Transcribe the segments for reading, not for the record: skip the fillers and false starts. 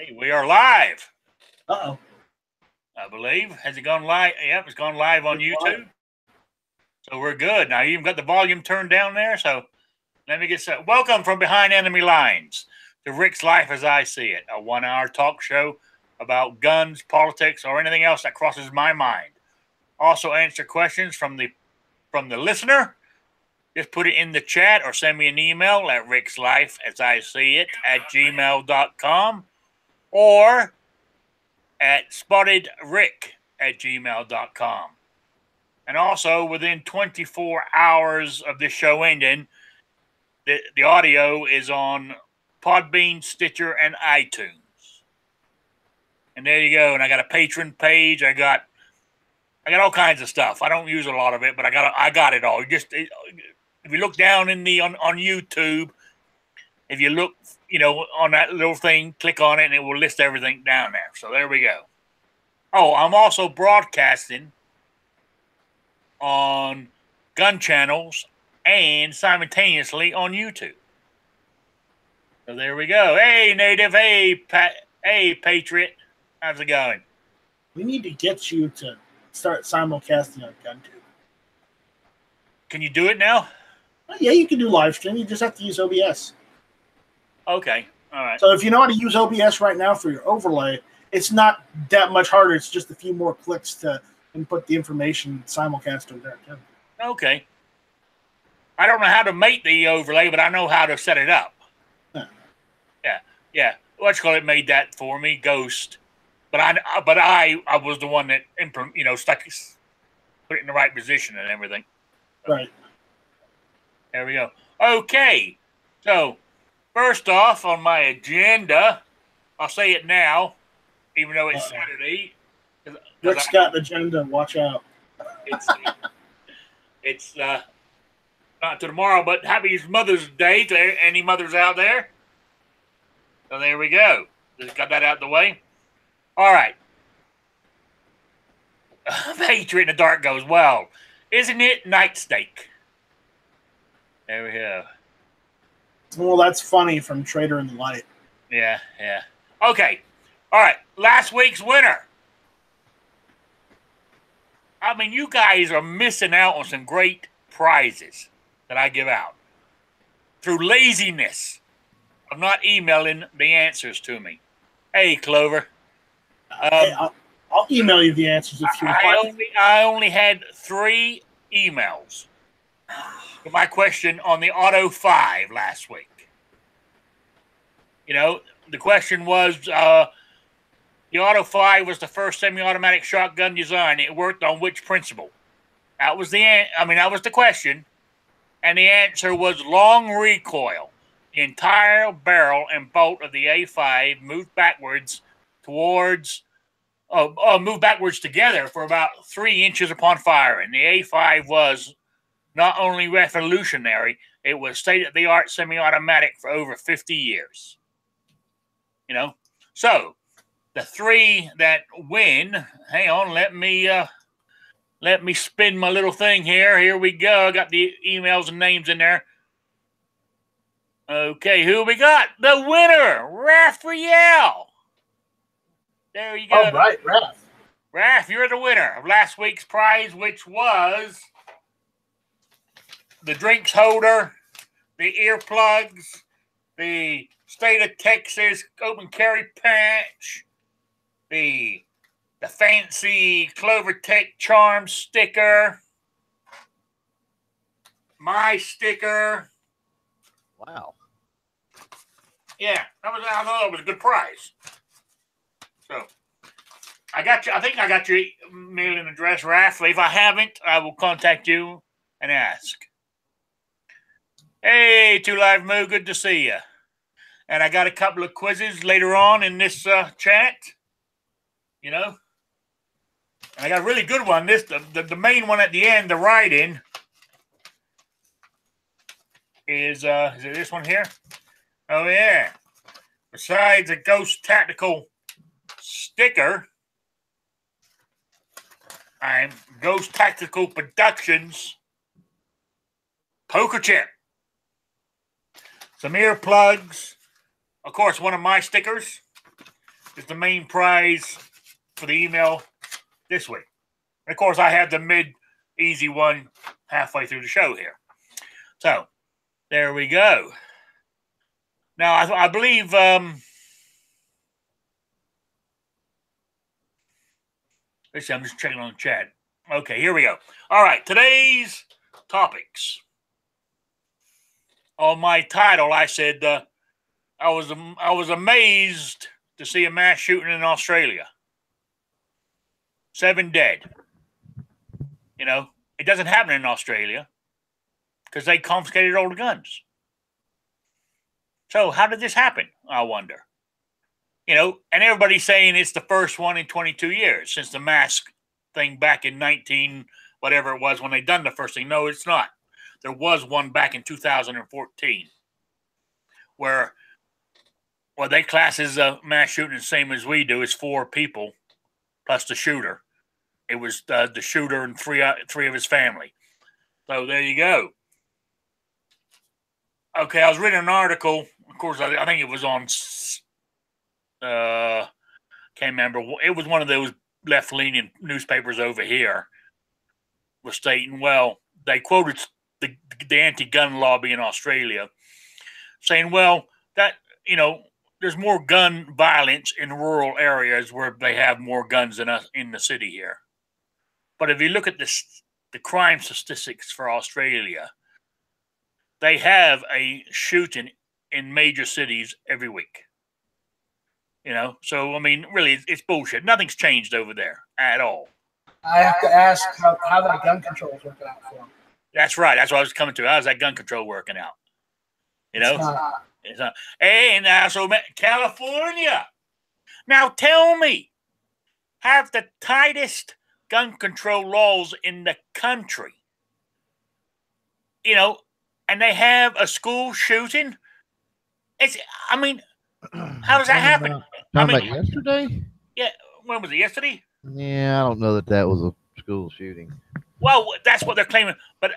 Hey, we are live. Uh-oh. I believe. Has it gone live? Yep, it's gone live on YouTube. So we're good. Now, you even got the volume turned down there. So let me get set. Welcome from behind enemy lines to Rick's Life as I See It, a 1-hour talk show about guns, politics, or anything else that crosses my mind. Also answer questions from the listener. Just put it in the chat or send me an email at rickslife@gmail.com or at spottedrick@gmail.com. And also, within 24 hours of this show ending, the audio is on Podbean, Stitcher, and iTunes. And there you go. And I got a patron page. I got all kinds of stuff. I don't use a lot of it, but I got it all. If you look down on YouTube, if you look, on that little thing, click on it, and it will list everything down there. So there we go. Oh, I'm also broadcasting on gun channels and simultaneously on YouTube. So there we go. Hey, Native. Hey, hey, Patriot. How's it going? We need to get you to start simulcasting on GunTube. Can you do it now? Yeah, you can do live stream. You just have to use OBS. Okay. All right. So if you know how to use OBS right now for your overlay, it's not that much harder. It's just a few more clicks to input the information simulcast over there too. Okay. I don't know how to make the overlay, but I know how to set it up. Huh. Yeah. What's called it made that for me, Ghost. But I was the one that put it in the right position and everything. Right. There we go. Okay. So, first off on my agenda, I'll say it now, even though it's Saturday. Rick's got an agenda. Watch out. It's not to tomorrow, but happy Mother's Day to any mothers out there. So there we go. Just got that out of the way. All right. Patriot in the Dark goes, well, isn't it night steak? There we go. Well, that's funny from Trader in the Light. Yeah. Okay. All right. Last week's winner. I mean, you guys are missing out on some great prizes that I give out through laziness of not emailing the answers to me. Hey, Clover. Hey, I'll email you the answers if you want. I only had 3 emails for my question on the Auto 5 last week. The question was, the Auto 5 was the first semi-automatic shotgun design. It worked on which principle? That was the question. And the answer was long recoil. The entire barrel and bolt of the A5 moved backwards together for about 3 inches upon firing. The A5 was not only revolutionary, it was state-of-the-art semi-automatic for over 50 years. So the 3 that win, hang on, let me spin my little thing here. Here we go. I got the emails and names in there. Okay, who we got? The winner, Raphael. There you go. All right, Raph, you're the winner of last week's prize, which was the drinks holder, the earplugs, the State of Texas open carry patch, the fancy Clover Tech Charm sticker, my sticker. Wow. Yeah, I thought it was a good prize. So, I think I got your mailing address, Raph. If I haven't, I will contact you and ask. Hey, 2 Live Moo, good to see you. And I got a couple of quizzes later on in this chat. And I got a really good one. The main one at the end, the write-in, is it this one here? Oh, yeah. Besides a Ghost Tactical sticker, I'm Ghost Tactical Productions poker chip. Some earplugs. Of course, one of my stickers. is the main prize for the email this week. And of course, I have the mid-easy one halfway through the show here. So, there we go. Now, I believe... let's see, I'm just checking on the chat. Okay, here we go. All right, today's topics. On my title, I said I was amazed to see a mass shooting in Australia. 7 dead. You know, it doesn't happen in Australia because they confiscated all the guns. So how did this happen, I wonder? You know, and everybody's saying it's the first one in 22 years since the mask thing back in 19, whatever it was when they done the first thing. No, it's not. There was one back in 2014 where what they class as a mass shooting the same as we do is 4 people plus the shooter. It was the shooter and three of his family. So there you go. Okay, I was reading an article. Of course, I think it was on... can't remember. It was one of those left-leaning newspapers over here. Was stating, well, they quoted the anti-gun lobby in Australia, saying, well, that there's more gun violence in rural areas where they have more guns than us in the city here. But if you look at the crime statistics for Australia, they have a shooting in major cities every week. So, I mean, really, it's bullshit. Nothing's changed over there at all. I have to ask how that gun control is working out for them. That's right. That's what I was coming to. How's that gun control working out? It's not. Hey, now, so California. Now, tell me, have the tightest gun control laws in the country. And they have a school shooting. How does that happen? About yesterday? Yeah, when was it? Yesterday? Yeah, I don't know that was a school shooting. Well, that's what they're claiming. But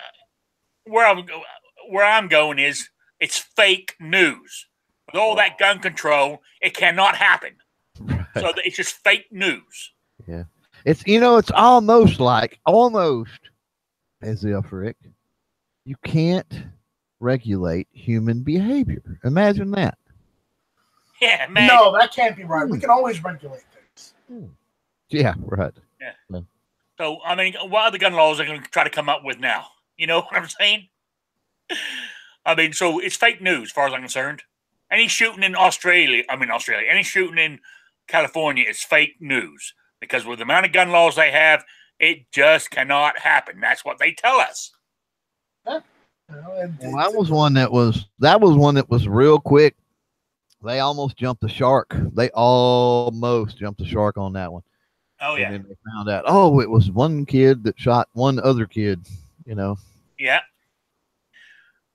where I'm going is it's fake news. With all that gun control, it cannot happen. Right. So it's just fake news. Yeah, it's it's almost as if, Rick, you can't regulate human behavior. Imagine that. Yeah, man. No, that can't be right. We can always regulate things. Yeah, right. Yeah. So, what other gun laws are going to try to come up with now? You know what I'm saying? So it's fake news, as far as I'm concerned. Any shooting in Australia, any shooting in California is fake news. Because with the amount of gun laws they have, it just cannot happen. That's what they tell us. Yeah. That was one that was real quick. They almost jumped the shark. They almost jumped the shark on that one. Oh, yeah. And then they found out, it was one kid that shot one other kid, Yeah.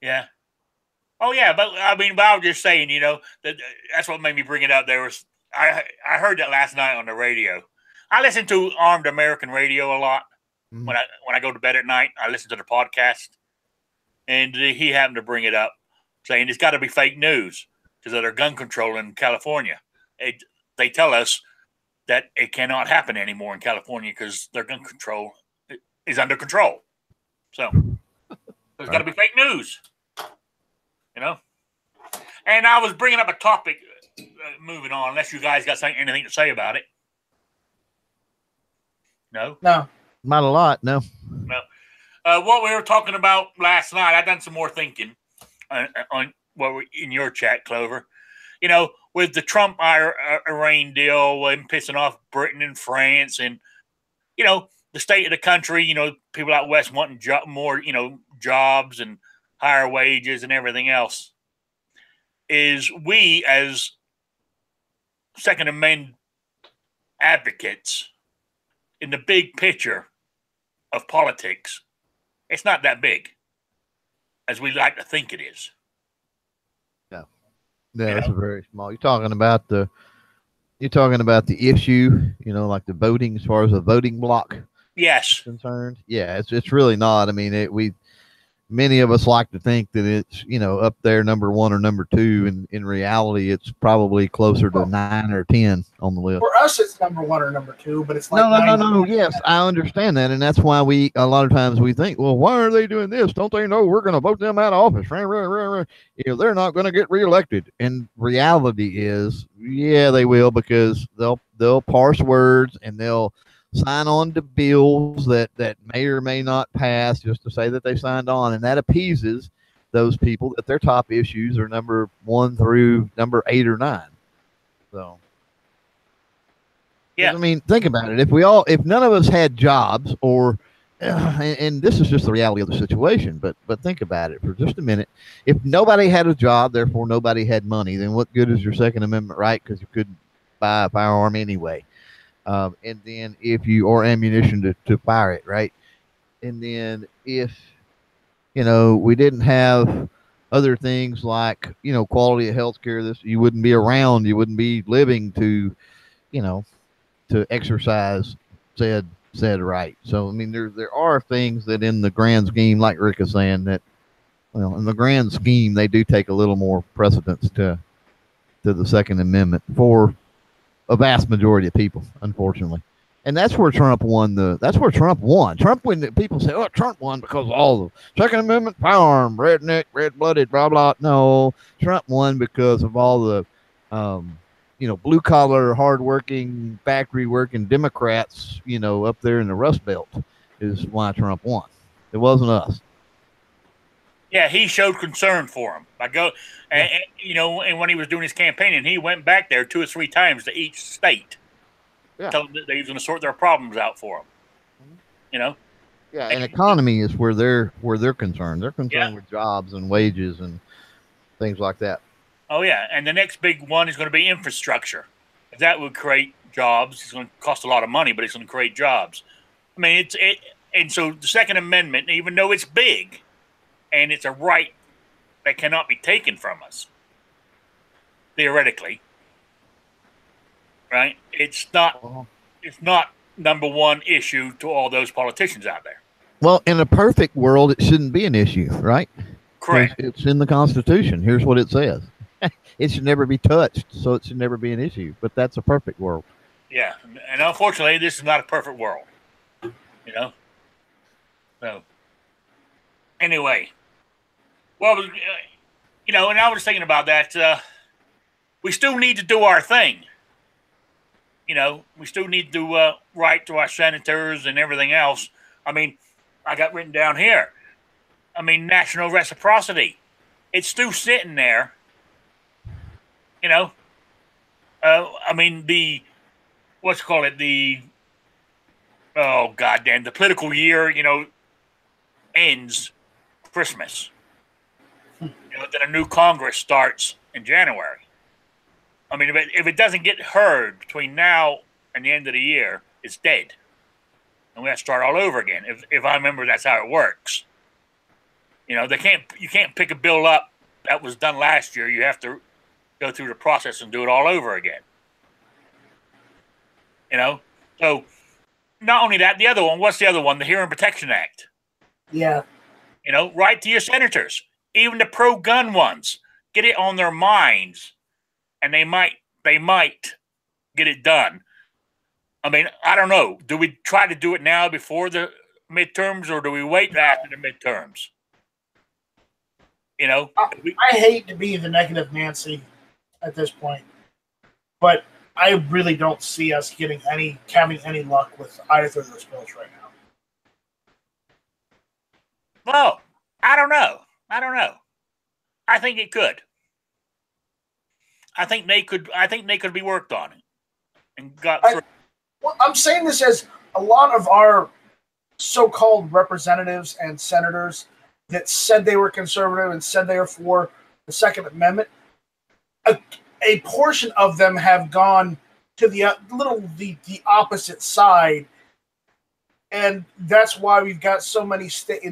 Yeah. Oh, yeah. But, I was just saying, that's what made me bring it up. I heard that last night on the radio. I listen to Armed American Radio a lot. Mm-hmm. When I go to bed at night, I listen to the podcast. And he happened to bring it up, saying it's got to be fake news. Because of their gun control in California. They tell us that it cannot happen anymore in California because their gun control is under control. So there's got to be fake news. And I was bringing up a topic, moving on, unless you guys got anything to say about it. No? No. Not a lot, no. No. What we were talking about last night, I done some more thinking on in your chat, Clover, with the Trump Iran deal and pissing off Britain and France and, the state of the country, people out west wanting more, jobs and higher wages and everything else, is we as Second Amendment advocates in the big picture of politics, it's not that big as we like to think it is. Yeah, that's very small. You're talking about the issue, like the voting, as far as the voting block. Yes. Is concerned. Yeah, it's really not. many of us like to think that it's, up there number 1 or number 2, and in reality it's probably closer to 9 or 10 on the list. For us, it's number 1 or number 2, but it's like no. Yes, I understand that, and that's why a lot of times we think, well, why are they doing this? Don't they know we're going to vote them out of office? They're not going to get reelected. And reality is, yeah, they will, because they'll parse words and they'll sign on to bills that may or may not pass just to say that they signed on, and that appeases those people that their top issues are number 1 through number 8 or 9. So. Yeah. I mean, think about it. If none of us had jobs, or, and this is just the reality of the situation, but think about it for just a minute. If nobody had a job, therefore nobody had money, then what good is your Second Amendment right? Because you couldn't buy a firearm anyway. And then or ammunition to fire it, right? And then if, we didn't have other things like, quality of health care, you wouldn't be around, you wouldn't be living to, to exercise said right. So I mean, there are things that in the grand scheme, like Rick is saying, that, well, in the grand scheme, they do take a little more precedence to the Second Amendment for a vast majority of people, unfortunately. And that's where Trump won. Trump, when people say, "Oh, Trump won because of all the Second Amendment, firearm, redneck, red-blooded, blah blah." No, Trump won because of all the blue collar, hardworking, factory working Democrats, up there in the Rust Belt, is why Trump won. It wasn't us. Yeah, he showed concern for him. And when he was doing his campaigning, he went back there 2 or 3 times to each state, telling them that he was going to sort their problems out for them. Yeah, and economy is where they're concerned. They're concerned with jobs and wages and things like that. Oh, yeah. And the next big one is going to be infrastructure. If that would create jobs, it's going to cost a lot of money, but it's going to create jobs. I mean, and so the Second Amendment, even though it's big and it's a right that cannot be taken from us, theoretically, right? It's not number 1 issue to all those politicians out there. Well, in a perfect world, it shouldn't be an issue, right? Correct. It's in the Constitution. Here's what it says. It should never be touched, so it should never be an issue. But that's a perfect world. Yeah, and unfortunately, this is not a perfect world. So, anyway, well, and I was thinking about that. We still need to do our thing. We still need to write to our senators and everything else. I mean, I got written down here. I mean, national reciprocity. It's still sitting there. I mean, the political year, ends Christmas. Then a new Congress starts in January. I mean, if it doesn't get heard between now and the end of the year, it's dead. And we have to start all over again. If I remember, that's how it works. You can't pick a bill up that was done last year. You have to go through the process and do it all over again. So not only that, the other one, what's the other one? The Hearing Protection Act. Yeah. Write to your senators, even the pro-gun ones, get it on their minds, and they might get it done. I mean, I don't know. Do we try to do it now before the midterms, or do we wait after the midterms? I hate to be the negative Nancy at this point, but I really don't see us having any luck with either of those bills right now. Well, I don't know. I think it could. I think they could be worked on and got through. Well, I'm saying this as a lot of our so-called representatives and senators that said they were conservative and said they were for the Second Amendment, a portion of them have gone to the opposite side, and that's why we've got in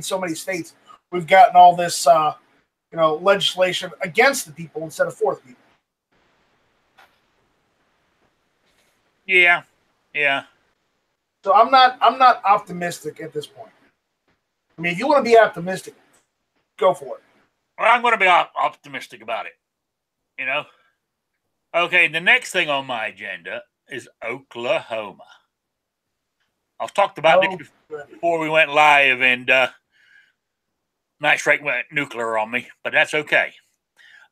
so many states we've gotten all this legislation against the people instead of for the people. Yeah. So I'm not optimistic at this point. I mean, if you want to be optimistic, Go for it. Well, I'm going to be optimistic about it. You know? Okay, the next thing on my agenda is Oklahoma. I've talked about this before we went live, and Night Strike went nuclear on me, but that's okay.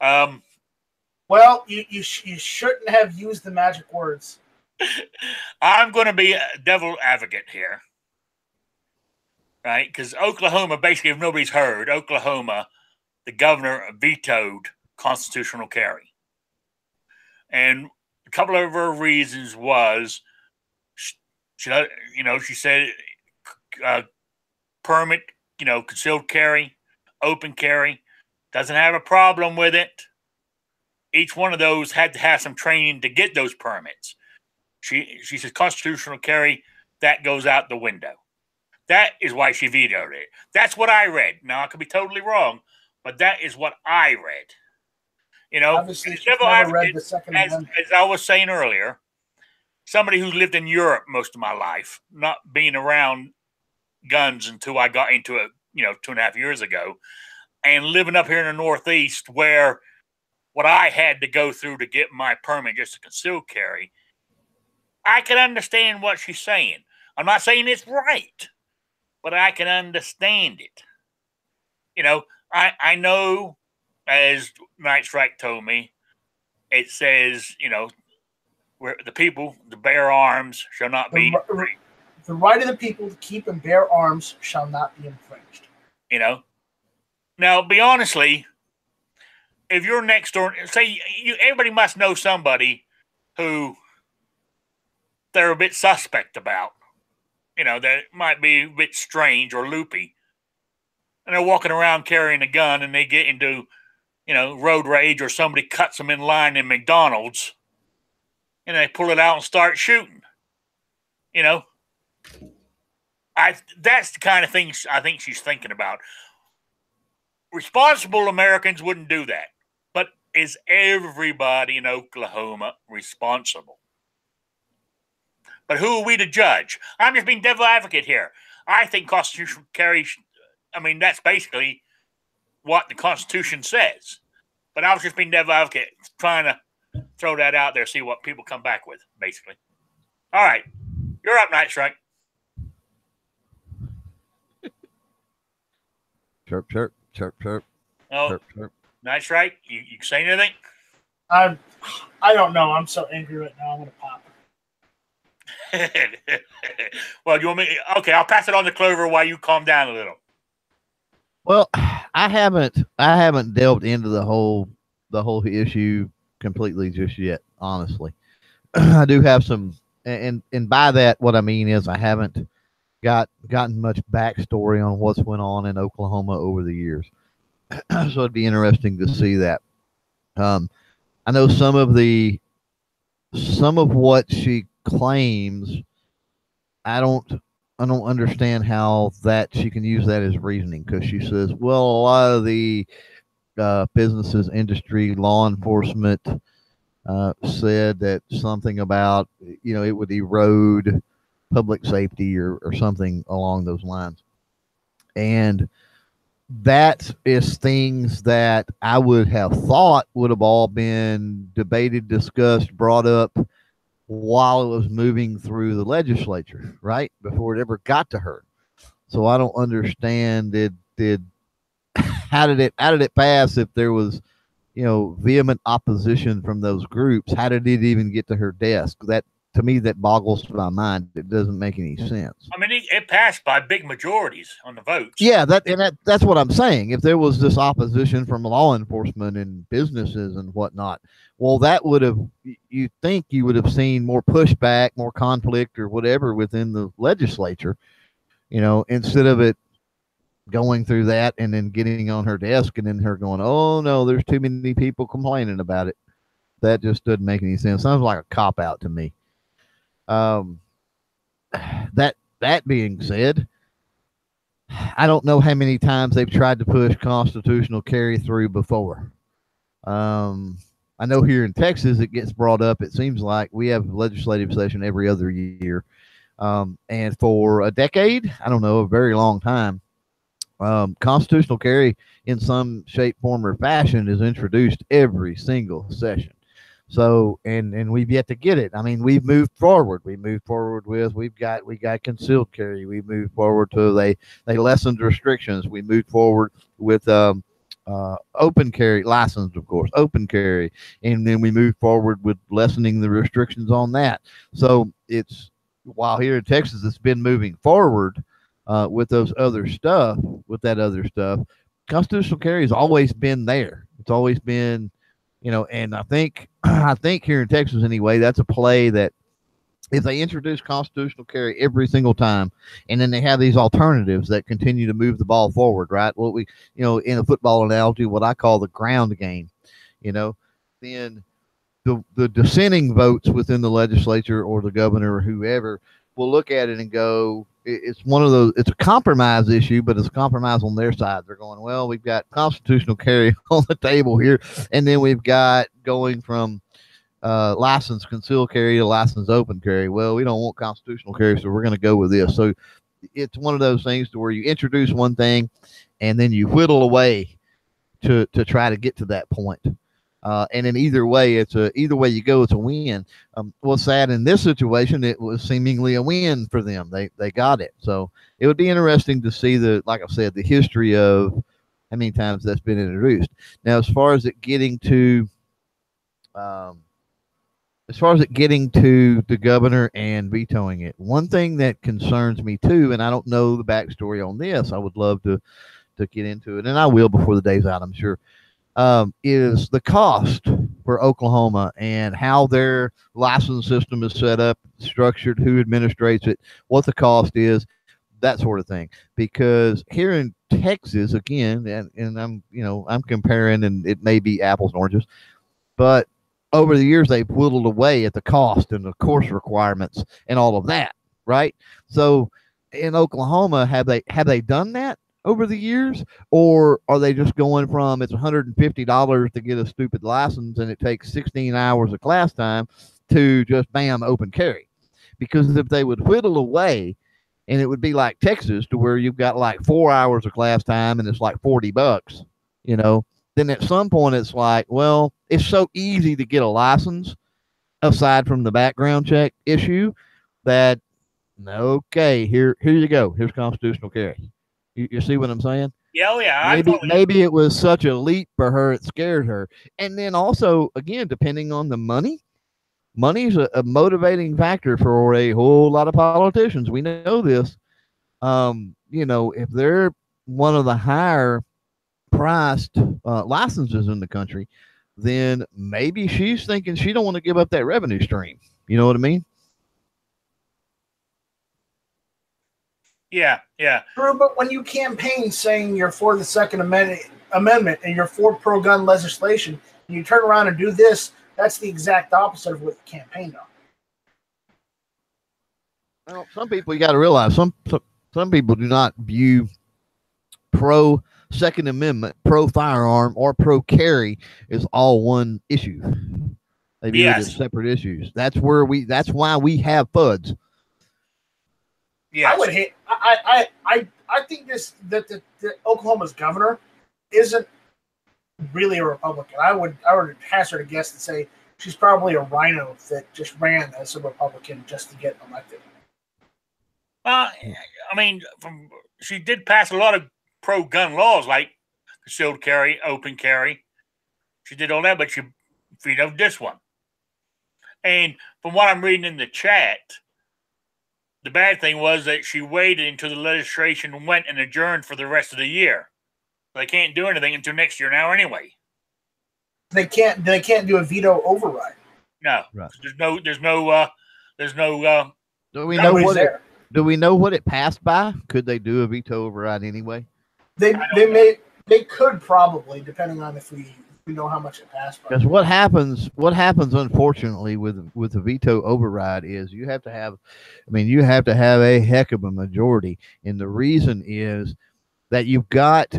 Well, you shouldn't have used the magic words. I'm going to be a devil advocate here, right? Because Oklahoma, basically, if nobody's heard, Oklahoma, the governor vetoed constitutional carry. And a couple of her reasons was, she said permit, concealed carry, open carry, doesn't have a problem with it. Each one of those had to have some training to get those permits. She says constitutional carry, that goes out the window. That is why she vetoed it. That's what I read. Now, I could be totally wrong, but that is what I read. Obviously, she's never read the Second Amendment. As I was saying earlier, somebody who's lived in Europe most of my life, not being around guns until I got into it, 2.5 years ago, and living up here in the Northeast where what I had to go through to get my permit just to conceal carry, I can understand what she's saying. I'm not saying it's right, but I can understand it. I know, as Night Strike told me, it says, where the people to bear arms shall not be. The right of the people to keep and bear arms shall not be infringed. Now, be honestly, if you're next door, say everybody must know somebody who they're a bit suspect about, that might be a bit strange or loopy, and they're walking around carrying a gun, and they get into, road rage, or somebody cuts them in line in McDonald's, and they pull it out and start shooting. That's the kind of thing I think she's thinking about. Responsible Americans wouldn't do that. But is everybody in Oklahoma responsible? But who are we to judge? I'm just being devil advocate here. I think constitutional carry, that's basically what the Constitution says. But I was just being devil advocate, trying to throw that out there, see what people come back with, basically. All right. You're up, Night Strike. Chirp, chirp, chirp, chirp. Oh, chirp, chirp. Night Strike, you say anything? I don't know. I'm so angry right now. I'm going to pop. Well, you want me? Okay, I'll pass it on to Clover while you calm down a little. Well, I haven't delved into the whole issue completely just yet, honestly. I do have some, and by that, what I mean is I haven't gotten much backstory on what's went on in Oklahoma over the years. So it'd be interesting to see that. I know some of what she claims. I don't understand how that she can use that as reasoning, because she says, well, a lot of the businesses, industry, law enforcement said that something about, it would erode public safety or something along those lines. And that is things that I would have thought would have all been debated, discussed, brought up while it was moving through the legislature, right? Before it ever got to her. So I don't understand how did it pass if there was, vehement opposition from those groups? How did it even get to her desk? That, to me, that boggles my mind. It doesn't make any sense. It passed by big majorities on the votes. Yeah, that's what I'm saying. If there was this opposition from law enforcement and businesses and whatnot, well, that would have, you think you would have seen more pushback, more conflict or whatever within the legislature, instead of it going through that and then getting on her desk and then her going, oh no, there's too many people complaining about it. That just doesn't make any sense. Sounds like a cop out to me. That being said, I don't know how many times they've tried to push constitutional carry through before. I know here in Texas it gets brought up. It seems like we have legislative session every other year. And for a decade, I don't know, a very long time, constitutional carry in some shape, form, or fashion is introduced every single session. So, and we've yet to get it. I mean, we've moved forward. We moved forward with we got concealed carry. We moved forward to they lessened restrictions. We moved forward with open carry license, of course, open carry, and then we moved forward with lessening the restrictions on that. So it's while here in Texas, it's been moving forward with those other stuff, with that other stuff. Constitutional carry has always been there. It's always been, and I think I think here in Texas anyway, that's a play that if they introduce constitutional carry every single time, and then they have these alternatives that continue to move the ball forward, right? What we, in a football analogy, what I call the ground game, then the dissenting votes within the legislature or the governor or whoever will look at it and go, it's one of those, it's a compromise issue, but it's a compromise on their side. They're going, well, we've got constitutional carry on the table here, and then we've got going from license concealed carry to license open carry. Well, we don't want constitutional carry, so we're going to go with this. So it's one of those things to where you introduce one thing and then you whittle away to try to get to that point. And in either way either way you go, it's a win. What's sad in this situation, it was seemingly a win for them. They got it. So it would be interesting to see like I said, the history of how many times that's been introduced. Now, as far as it getting to the governor and vetoing it, one thing that concerns me too, and I don't know the backstory on this, I would love to get into it, and I will before the day's out, I'm sure, is the cost for Oklahoma and how their license system is set up, structured, who administrates it, what the cost is, that sort of thing. Because here in Texas, again, and I'm comparing, and it may be apples and oranges, but over the years they've whittled away at the cost and the course requirements and all of that, right? So in Oklahoma, have they done that over the years, or are they just going from it's $150 to get a stupid license and it takes 16 hours of class time to just bam, open carry? Because if they would whittle away, and it would be like Texas to where you've got like 4 hours of class time and it's like $40, then at some point it's like, well, it's so easy to get a license aside from the background check issue that, okay, here you go. Here's constitutional carry. You see what I'm saying? Yeah, oh yeah. Maybe it was such a leap for her, it scared her. And then also, again, depending on the money's a motivating factor for a whole lot of politicians. We know this. If they're one of the higher priced licenses in the country, then maybe she's thinking she don't want to give up that revenue stream. You know what I mean? Yeah. True, but when you campaign saying you're for the Second Amendment and you're for pro-gun legislation, and you turn around and do this, that's the exact opposite of what you campaigned on. Well, some people, you got to realize, some people do not view pro Second Amendment, pro firearm, or pro carry is all one issue. They view it as separate issues. That's why we have FUDs. Yes. I would hate. I think that Oklahoma's governor isn't really a Republican. I would hazard a guess and say she's probably a rhino that just ran as a Republican just to get elected. I mean, she did pass a lot of pro-gun laws like concealed carry, open carry. She did all that, but she vetoed this one. And from what I'm reading in the chat, the bad thing was that she waited until the legislation went and adjourned for the rest of the year. They can't do anything until next year now anyway. They can't do a veto override. No. Right. There's no Do we know what it passed by? Could they do a veto override anyway? They could probably, depending on if we know how much it passed by. Because what happens unfortunately with the veto override is you have to have a heck of a majority, and the reason is that you've got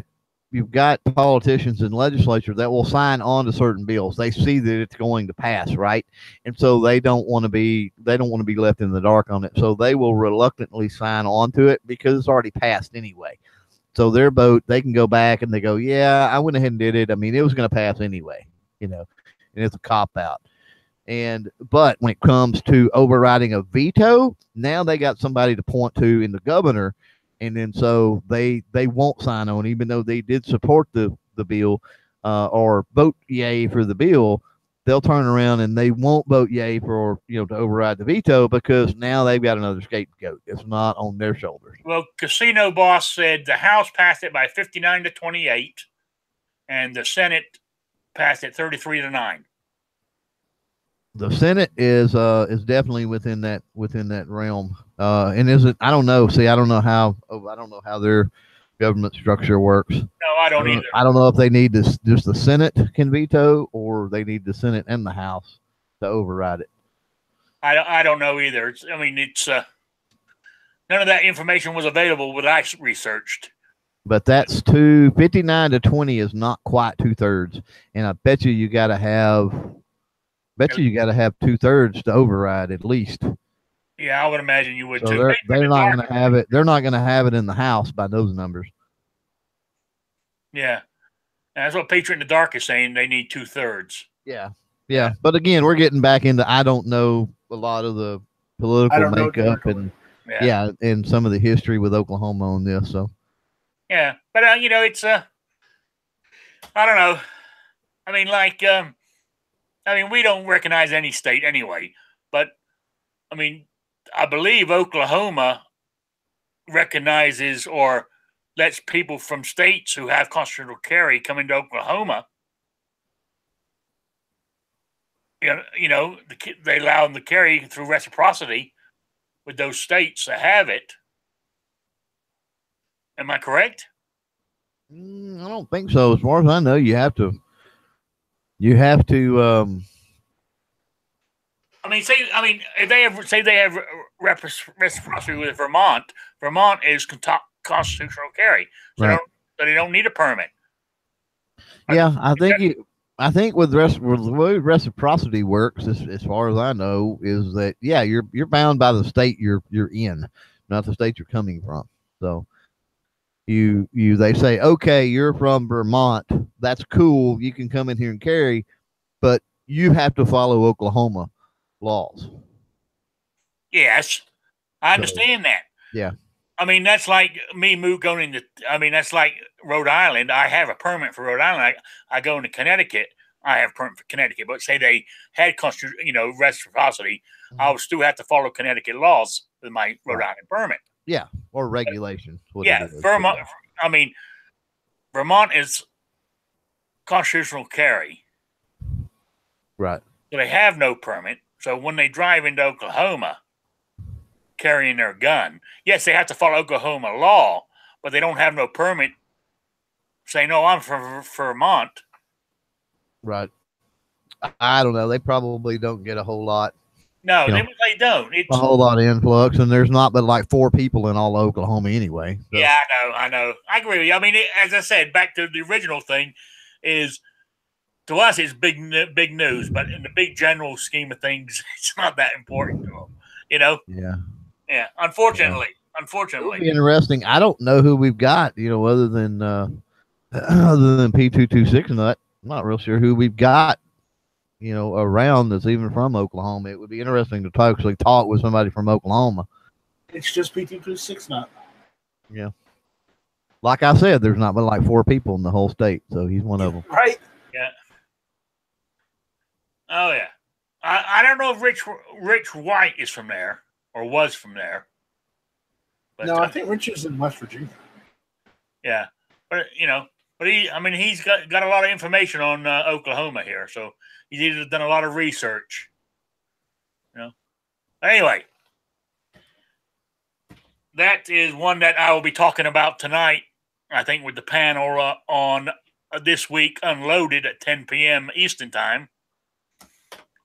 politicians in legislature that will sign on to certain bills. They see that it's going to pass, right? And so they don't want to be left in the dark on it. So they will reluctantly sign on to it because it's already passed anyway. So their vote, they can go back and they go, yeah, I went ahead and did it. I mean, it was going to pass anyway, you know, and it's a cop out. But when it comes to overriding a veto, now they got somebody to point to in the governor, and then so they won't sign on, even though they did support the bill or vote yay for the bill. They'll turn around and they won't vote yay for, you know, to override the veto because now they've got another scapegoat. It's not on their shoulders. Well, Casino Boss said the House passed it by 59 to 28, and the Senate passed it 33 to 9. The Senate is definitely within that realm. And is it? I don't know. See, I don't know how their government structure works. No, I don't either. I don't know if they need this, just the Senate can veto, or they need the Senate and the House to override it. I don't know either. It's none of that information was available what I researched. But that's 59 to 20 is not quite 2/3, and I bet you got to have 2/3 to override at least. Yeah, I would imagine you would so too. They're not going to have it. They're not going to have it in the House by those numbers. Yeah, and that's what Patriot in the Dark is saying. They need 2/3. Yeah. But again, we're getting back into I don't know a lot of the political makeup and and some of the history with Oklahoma on this. So yeah, but you know, it's I don't know. I mean, like we don't recognize any state anyway, but I mean, I believe Oklahoma recognizes or lets people from states who have constitutional carry come into Oklahoma. You know, they allow them to carry through reciprocity with those states that have it. Am I correct? I don't think so. As far as I know, you have to. If they have reciprocity with Vermont, Vermont is constitutional carry, so right. They don't need a permit. Yeah, I think with the way reciprocity works, as far as I know, is that you're bound by the state you're in, not the state you're coming from. So they say, okay, you're from Vermont, that's cool, you can come in here and carry, but you have to follow Oklahoma laws. Yes, I understand that. Yeah. I mean, that's like me going into. I mean, that's like Rhode Island. I have a permit for Rhode Island. I go into Connecticut. I have a permit for Connecticut. But say they had reciprocity, I would still have to follow Connecticut laws with my Rhode Island permit. Yeah, or regulation. Vermont. I mean, Vermont is constitutional carry. Right. So they have no permit. So when they drive into Oklahoma carrying their gun, yes, they have to follow Oklahoma law, but they don't have no permit saying, no, I'm from Vermont. Right. I don't know. They probably don't get a whole lot. No, they don't. It's a whole lot of influx, and there's not but like 4 people in all of Oklahoma anyway. So. Yeah, I know. I agree with you. I mean, as I said, back to the original thing is, to us, it's big news, but in the big general scheme of things, it's not that important to them, you know? Yeah. Unfortunately. It'll be interesting. I don't know who we've got, other than P226 Nut. I'm not real sure who we've got, around that's even from Oklahoma. It would be interesting to actually talk with somebody from Oklahoma. It's just P226 Nut. Yeah. Like I said, there's not but like 4 people in the whole state, so he's one of them. Right. Yeah. Oh, yeah. I don't know if Rich White is from there or was from there. But, no, I think Rich is in West Virginia. Yeah. But, he's got a lot of information on Oklahoma here. So he's either done a lot of research. Anyway, that is one that I will be talking about tonight, I think, with the panel on this week Unloaded at 10 p.m. Eastern Time.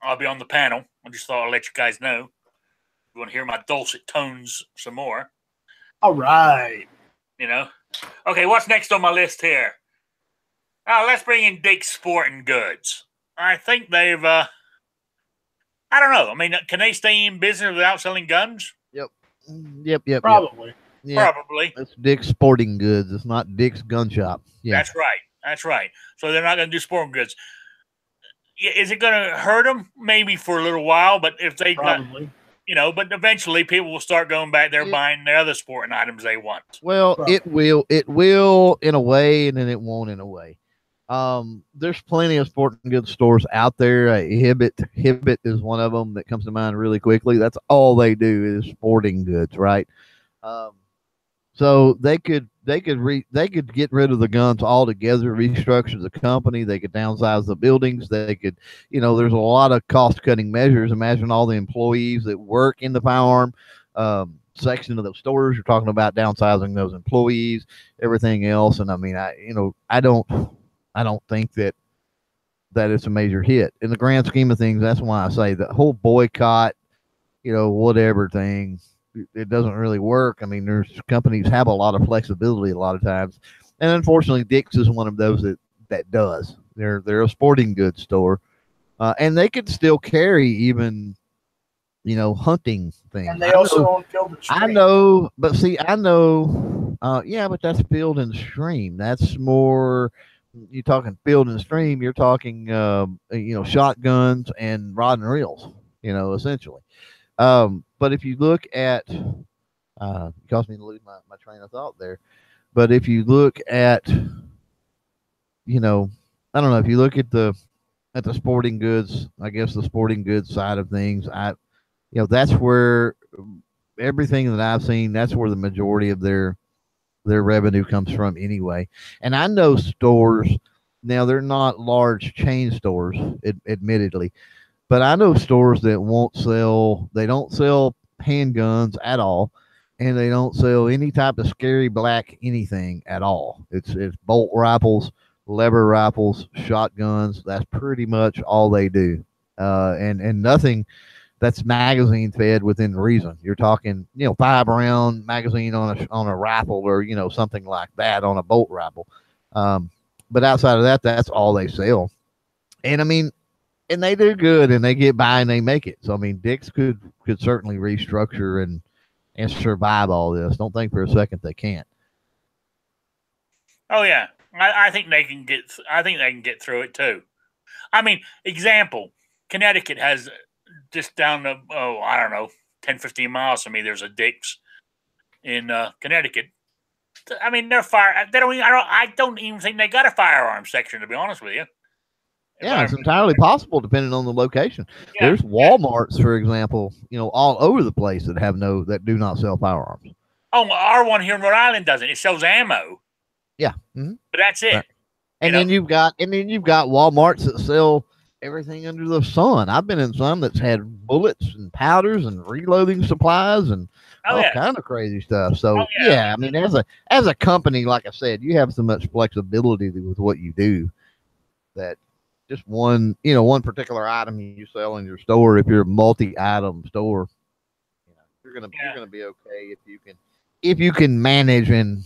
I'll be on the panel. I just thought I'd let you guys know. You want to hear my dulcet tones some more. All right. Okay, what's next on my list here? Let's bring in Dick's Sporting Goods. I think they've, I don't know. I mean, can they stay in business without selling guns? Yep. Probably. Yeah, probably. it's Dick's Sporting Goods. It's not Dick's Gun Shop. Yeah, That's right. That's right. So they're not going to do sporting goods. Is it going to hurt them? Maybe for a little while, but if they got, Probably. but eventually people will start going back there It- buying the other sporting items they want. well, Probably. it will in a way, and then it won't in a way. There's plenty of sporting goods stores out there. Hibbett is one of them that comes to mind really quickly. That's all they do is sporting goods, right? Um, so they could get rid of the guns altogether, restructure the company. They could downsize the buildings. They could, there's a lot of cost cutting measures. Imagine all the employees that work in the firearm section of those stores. You're talking about downsizing those employees, everything else. And I mean, I don't think that it's a major hit in the grand scheme of things. That's why I say the whole boycott, whatever thing, it doesn't really work. I mean, there's companies have a lot of flexibility a lot of times, and unfortunately, Dick's is one of those that does. They're a sporting goods store, and they could still carry even hunting things. And they also own Field and Stream. I know, but see, I know. Yeah, but that's Field and Stream. That's more. You're talking Field and Stream. You're talking, shotguns and rod and reels. Essentially. But if you look at, it caused me to lose my train of thought there. But if you look at, I don't know, if you look at the sporting goods, I guess the sporting goods side of things, that's where everything that I've seen, that's where the majority of their revenue comes from anyway. And I know stores, now they're not large chain stores, admittedly, but I know stores that they don't sell handguns at all, and they don't sell any type of scary black anything at all. It's bolt rifles, lever rifles, shotguns. That's pretty much all they do. And nothing that's magazine fed within reason. You're talking, 5-round magazine on a rifle, or something like that on a bolt rifle. But outside of that, that's all they sell. And I mean, and they do good, and they get by, and they make it. So I mean, Dick's could certainly restructure and survive all this. Don't think for a second they can't. Oh yeah, I think they can get. I think they can get through it too. I mean, example, Connecticut has just down the I don't know, 10, 15 miles from me. There's a Dick's in Connecticut. I mean, they're fire. They don't. I don't even think they got a firearms section, to be honest with you. Yeah, it's entirely possible depending on the location. Yeah, There's Walmarts, for example, all over the place that do not sell firearms. Oh, our one here in Rhode Island doesn't. It sells ammo. Yeah, but that's it. Right. And then you've got Walmarts that sell everything under the sun. I've been in some that's had bullets and powders and reloading supplies and all kind of crazy stuff. So I mean, as a company, like I said, you have so much flexibility with what you do that just one particular item you sell in your store. If you're a multi-item store, you're gonna be okay if you can manage and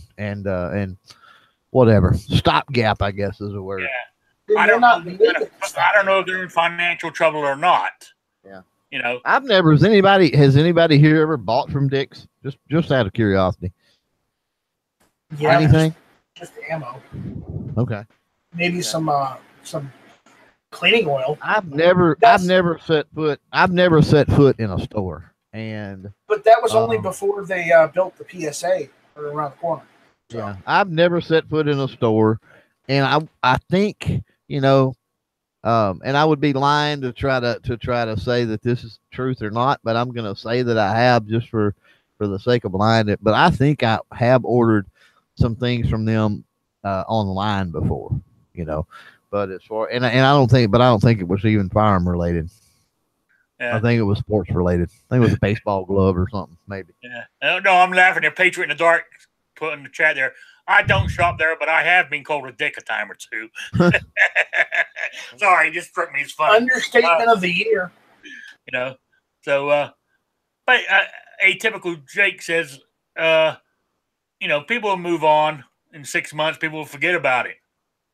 whatever stopgap, I guess is a word. Yeah. I don't know if they're in financial trouble or not. Yeah. I've never. Has anybody here ever bought from Dick's? Just out of curiosity. Yeah. Anything? Just ammo. Okay. Maybe some cleaning oil. I've never set foot in a store. But that was only before they built the PSA around the corner. So. Yeah, I've never set foot in a store, and I think and I would be lying to try to say that this is truth or not, but I'm going to say that I have, just for the sake of lying. But I think I have ordered some things from them online before, But as far and I don't think it was even firearm related. Yeah. I think it was sports related. I think it was a baseball glove or something, maybe. Yeah. No, I'm laughing at Patriot in the Dark put in the chat there. I don't shop there, but I have been called a dick a time or two. Sorry, just struck me as funny. Understatement of the year. So, but a typical Jake says, people will move on in 6 months. People will forget about it.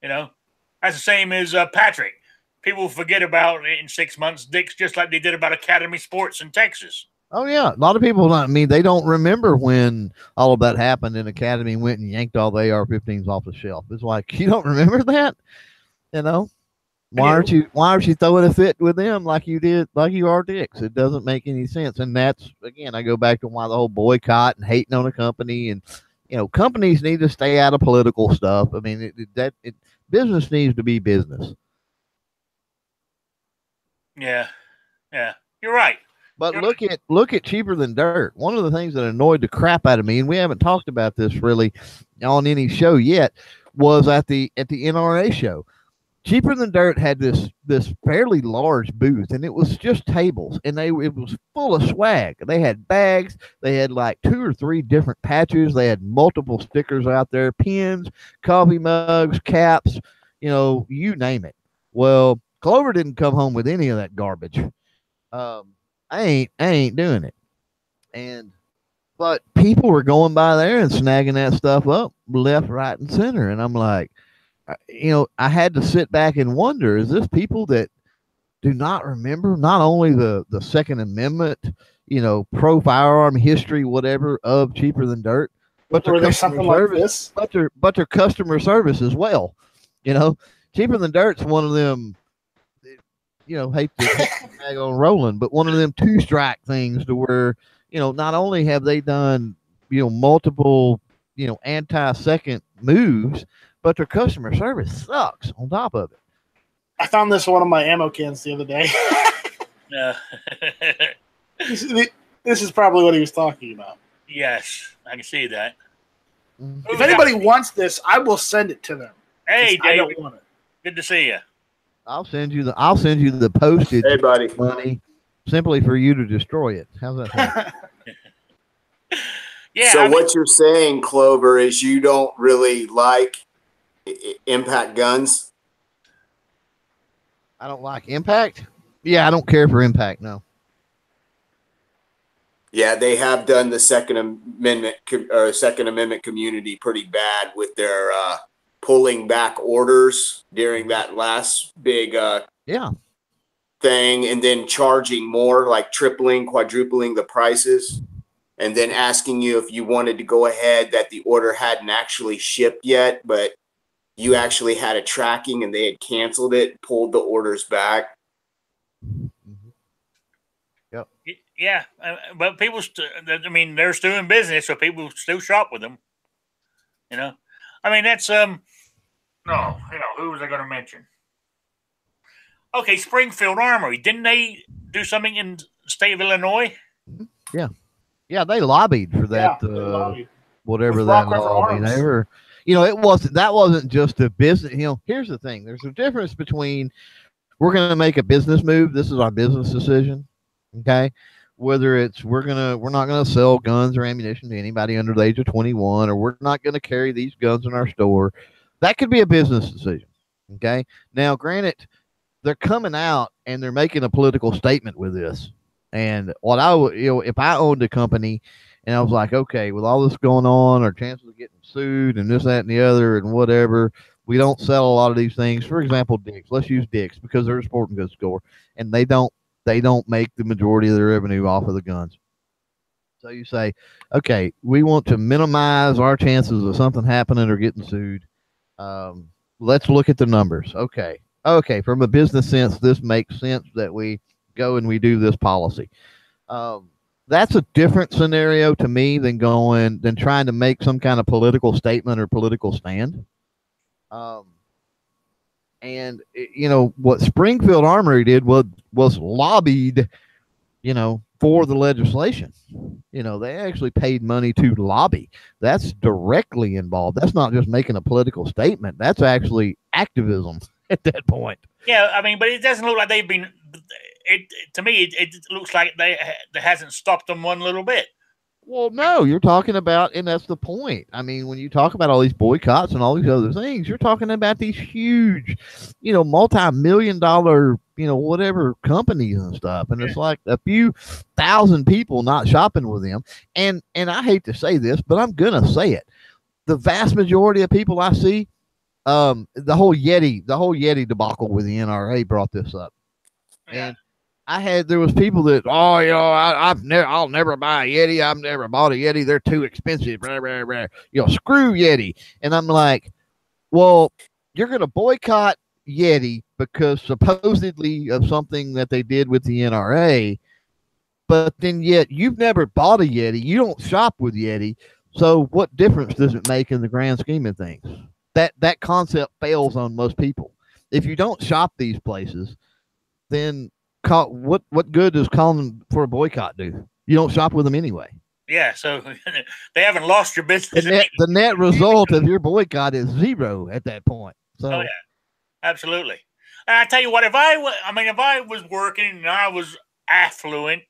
That's the same as Patrick. People will forget about it in 6 months. Dick's just like they did about Academy Sports in Texas. Oh yeah, a lot of people. I mean, they don't remember when all of that happened and Academy went and yanked all the AR-15s off the shelf. It's like you don't remember that, you know? Why aren't you throwing a fit with them like you did, like you are Dix? It doesn't make any sense. And that's again, I go back to why the whole boycott and hating on a company, and companies need to stay out of political stuff. I mean, business needs to be business. Yeah, you're right. But look at Cheaper Than Dirt. One of the things that annoyed the crap out of me, and we haven't talked about this really on any show yet, was at the NRA show. Cheaper Than Dirt had this fairly large booth, and it was just tables, and it was full of swag. They had bags, they had like 2 or 3 different patches, they had multiple stickers out there, pins, coffee mugs, caps, you name it. Well, Clover didn't come home with any of that garbage. I ain't doing it. But people were going by there and snagging that stuff up left, right, and center, and I'm like, I had to sit back and wonder, is this people that do not remember not only the Second Amendment, pro firearm history, whatever, of Cheaper Than Dirt, but their customer service, but their customer service as well. Cheaper Than Dirt's one of them, hate to tag on rolling, but one of them 2-strike things to where, not only have they done, multiple, anti-second moves, but their customer service sucks on top of it. I found this one of my ammo cans the other day. This is probably what he was talking about. Yes, I can see that. If anybody wants this, I will send it to them. Hey, David, I don't want it. Good to see you. I'll send you the postage money simply for you to destroy it. How's that sound? Yeah. So what you're saying, Clover, is you don't really like impact guns? I don't like impact. Yeah, I don't care for impact. No. Yeah, they have done the Second Amendment community pretty bad with their pulling back orders during that last big thing, and then charging more, like tripling, quadrupling the prices, and then asking you if you wanted to go ahead that the order hadn't actually shipped yet, but you actually had a tracking and they had canceled it, pulled the orders back. Yep. Yeah, but people, they're still in business, so people still shop with them. That's no, who was I going to mention? Okay, Springfield Armory. Didn't they do something in the state of Illinois? Yeah, they lobbied for that. They lobbied. Whatever with that law. That wasn't just a business. Here's the thing. There's a difference between we're going to make a business move. This is our business decision. Okay. Whether it's we're not going to sell guns or ammunition to anybody under the age of 21, or we're not going to carry these guns in our store. That could be a business decision. Okay. Now, granted, they're coming out and they're making a political statement with this. And what I would, if I owned a company and I was like, okay, with all this going on, our chances of getting sued and this, that, and the other, and whatever, we don't sell a lot of these things. For example, Dick's. Let's use Dick's because they're a sporting goods store, and they don't make the majority of their revenue off of the guns. So you say, okay, we want to minimize our chances of something happening or getting sued. Let's look at the numbers. Okay. From a business sense, this makes sense that we go and we do this policy. That's a different scenario to me than trying to make some kind of political statement or political stand. What Springfield Armory did was lobbied, for the legislation. They actually paid money to lobby. That's directly involved. That's not just making a political statement. That's actually activism at that point. Yeah, but it doesn't look like they've been. To me, it looks like that hasn't stopped them one little bit. Well, no, you're talking about, and that's the point. When you talk about all these boycotts and all these other things, you're talking about these huge, multi-million-dollar, whatever companies and stuff. And it's like a few thousand people not shopping with them. And I hate to say this, but I'm going to say it. The vast majority of people I see, the whole Yeti debacle with the NRA brought this up. Yeah. there was people that, oh, I'll never buy a Yeti. I've never bought a Yeti. They're too expensive. Blah, blah, blah. Screw Yeti. And I'm like, well, you're going to boycott Yeti because supposedly of something that they did with the NRA, but then yet you've never bought a Yeti. You don't shop with Yeti. So what difference does it make in the grand scheme of things? That concept fails on most people. If you don't shop these places, then what good does calling for a boycott do? You don't shop with them anyway. Yeah, so they haven't lost your business. The net result of your boycott is zero at that point. So, oh yeah, absolutely. And I tell you what, if I was working and I was affluent,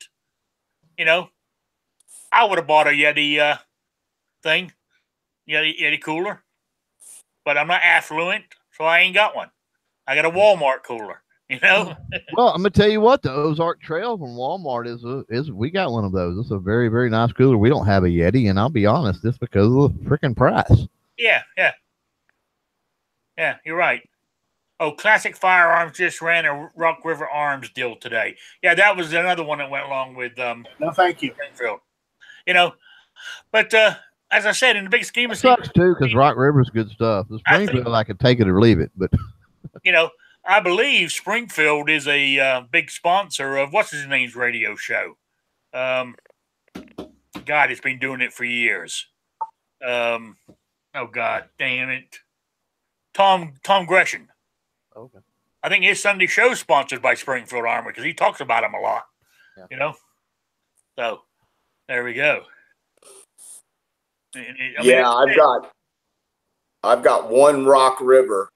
I would have bought a Yeti thing, Yeti cooler. But I'm not affluent, so I ain't got one. I got a Walmart cooler. Well, I'm gonna tell you what, the Ozark Trail from Walmart is we got one of those. It's a very, very nice cooler. We don't have a Yeti, and I'll be honest, it's because of the freaking price. Yeah, you're right. Oh, Classic Firearms just ran a Rock River Arms deal today. Yeah, that was another one that went along with no, thank you. Springfield. But as I said, in the big scheme of things, sucks too because Rock River's good stuff. The Springfield, I could take it or leave it, but I believe Springfield is a big sponsor of what's his name's radio show. God, it's been doing it for years. Oh God, damn it, Tom Gresham. Okay. I think his Sunday show is sponsored by Springfield Armory because he talks about them a lot. Yeah. So there we go. I've got one Rock River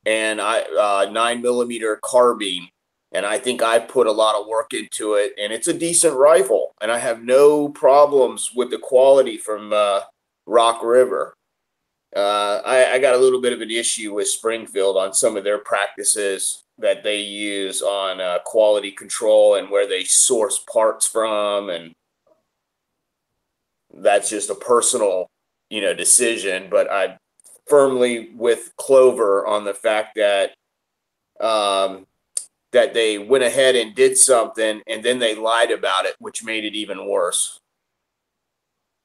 and 9mm carbine, and I think I put a lot of work into it, and it's a decent rifle, and I have no problems with the quality from Rock River. I got a little bit of an issue with Springfield on some of their practices that they use on quality control and where they source parts from, and that's just a personal, decision. But I firmly with Clover on the fact that that they went ahead and did something and then they lied about it, which made it even worse.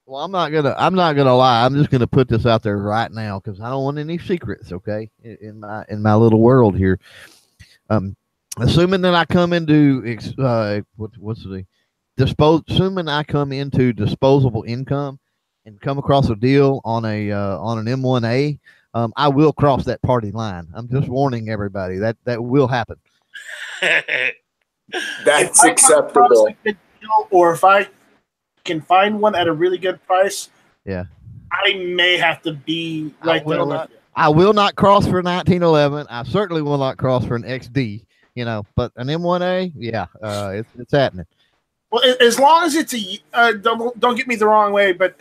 Well, I'm not gonna lie. I'm just gonna put this out there right now because I don't want any secrets. Okay, in my little world here. Assuming that I come into assuming I come into disposable income and come across a deal on an M1A, I will cross that party line. I'm just warning everybody that will happen. That's acceptable. Or if I can find one at a really good price, yeah, I may have to be right there with you. I will not cross for 1911. I certainly will not cross for an XD. But an M1A, yeah, it's happening. Well, as long as it's don't get me the wrong way, but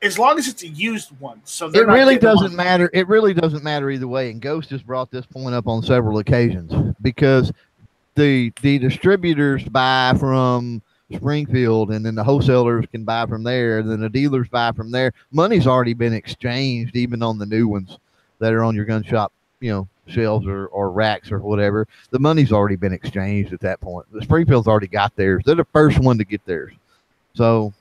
as long as it's a used one, so it really doesn't matter. It really doesn't matter either way. And Ghost has brought this point up on several occasions because the distributors buy from Springfield, and then the wholesalers can buy from there, and then the dealers buy from there. Money's already been exchanged, even on the new ones that are on your gun shop, shelves or racks or whatever. The money's already been exchanged at that point. The Springfield's already got theirs. They're the first one to get theirs. So,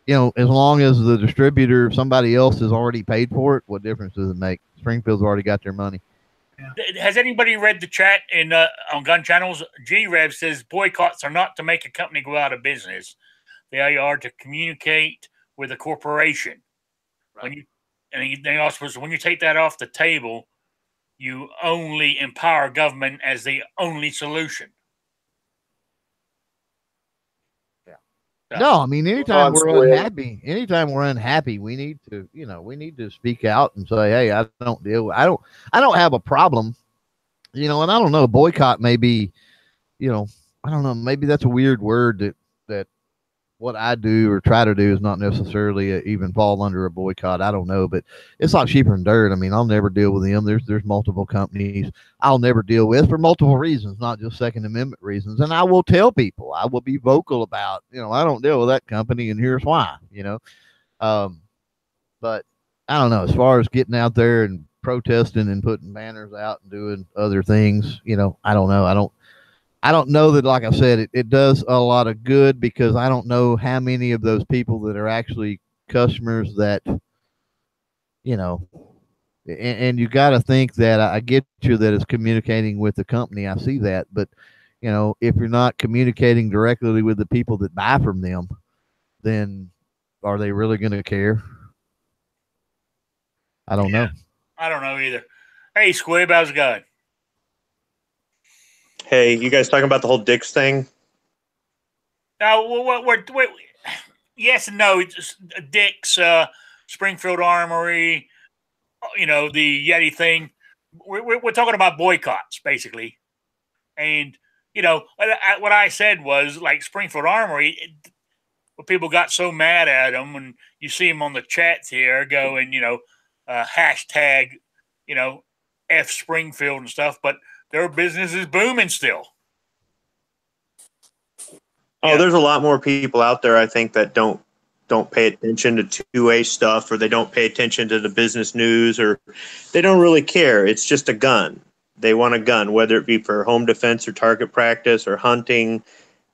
as long as the distributor, somebody else has already paid for it, what difference does it make? Springfield's already got their money. Has anybody read the chat on Gun Channels? G-Rev says boycotts are not to make a company go out of business. They are to communicate with a corporation. Right. When you take that off the table, you only empower government as the only solution. No, I mean, anytime we're unhappy, we need to speak out and say, hey, I don't have a problem, and I don't know, boycott may be, I don't know, maybe that's a weird word that what I do or try to do is not necessarily even fall under a boycott. I don't know, but it's like sheep and dirt. I mean, I'll never deal with them. There's multiple companies I'll never deal with for multiple reasons, not just Second Amendment reasons. And I will tell people, I will be vocal about, I don't deal with that company and here's why, but I don't know, as far as getting out there and protesting and putting banners out and doing other things, I don't know. I don't know that, like I said, it does a lot of good, because I don't know how many of those people that are actually customers that, you know, and you got to think that I get you that it's communicating with the company. I see that, but if you're not communicating directly with the people that buy from them, then are they really going to care? I don't know. I don't know either. Hey, Squib, how's it going? Hey, you guys talking about the whole Dick's thing? Now, we're yes and no. It's Dick's, Springfield Armory, the Yeti thing. We're talking about boycotts, basically. And, what I said was, like, Springfield Armory, people got so mad at them, and you see them on the chats here going, hashtag, F Springfield and stuff, but their business is booming still. Oh, there's a lot more people out there, I think, that don't pay attention to two-way stuff, or they don't pay attention to the business news, or they don't really care. It's just a gun. They want a gun, whether it be for home defense or target practice or hunting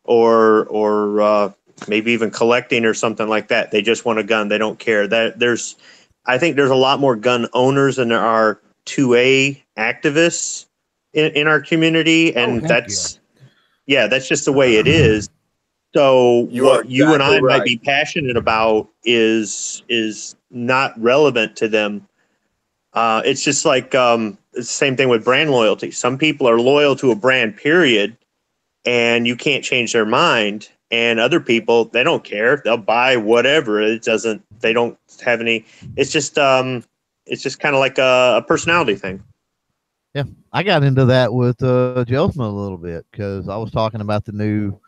or maybe even collecting or something like that. They just want a gun. They don't care. I think there's a lot more gun owners than there are 2A activists in our community, and that's just the way it is. So what you and I might be passionate about is not relevant to them. It's just like the same thing with brand loyalty. Some people are loyal to a brand, period, and you can't change their mind. And other people, they don't care. They'll buy whatever. They don't have any. It's just kind of like a personality thing. Yeah, I got into that with Jelsma a little bit, because I was talking about the new.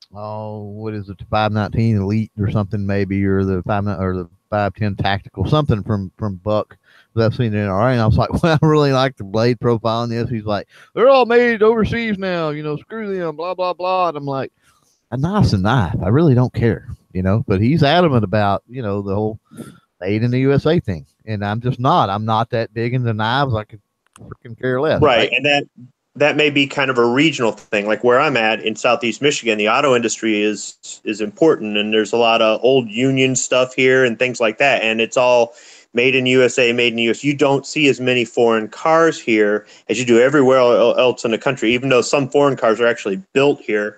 What is it? The 519 Elite or something, maybe, or the 510 Tactical, something from Buck that I've seen in NRA. And I was like, well, I really like the blade profile on this. He's like, they're all made overseas now, screw them, blah, blah, blah. And I'm like, a knife's a knife. I really don't care, but he's adamant about, the whole made in the USA thing. And I'm just not. I'm not that big into knives. I could freaking care less. Right. And that may be kind of a regional thing. Like where I'm at in Southeast Michigan, the auto industry is important, and there's a lot of old union stuff here and things like that. And it's all made in USA, made in the US. You don't see as many foreign cars here as you do everywhere else in the country, even though some foreign cars are actually built here.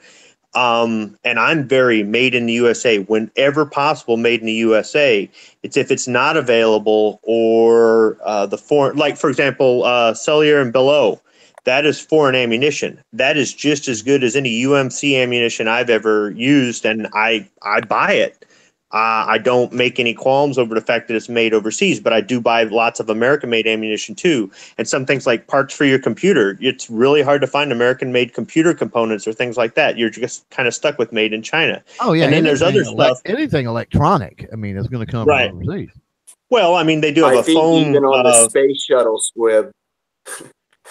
And I'm very made in the USA whenever possible, made in the USA. It's if it's not available, or the foreign, like for example, Cellier and Below. That is foreign ammunition. That is just as good as any UMC ammunition I've ever used, and I buy it. I don't make any qualms over the fact that it's made overseas, but I do buy lots of American-made ammunition too. And some things like parts for your computer, it's really hard to find American-made computer components or things like that. You're just kind of stuck with made in China. Oh yeah, and then there's other stuff. Anything electronic, I mean, it's going to come from overseas. Well, I mean, they do have a phone. Even on the space shuttle, Squib,